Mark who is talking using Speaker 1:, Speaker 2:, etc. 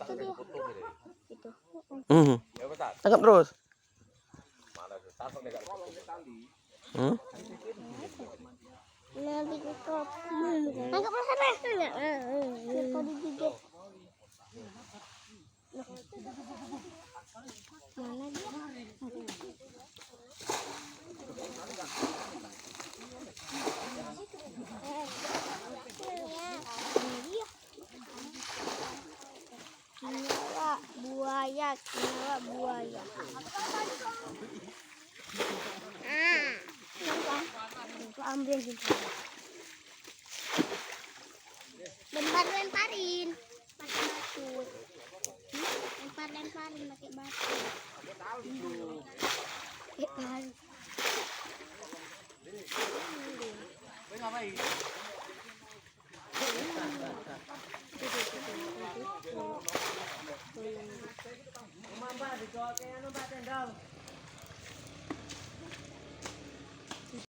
Speaker 1: itu dia. Itu.
Speaker 2: Tangkap terus.
Speaker 1: Lagi tutup. Tangkap sana. Kau digigit. Mana dia? Buaya. Ambil juga. Lemparin pakai batu. Lemparin pakai batu.
Speaker 3: Mamba di kau kayak anu batendang.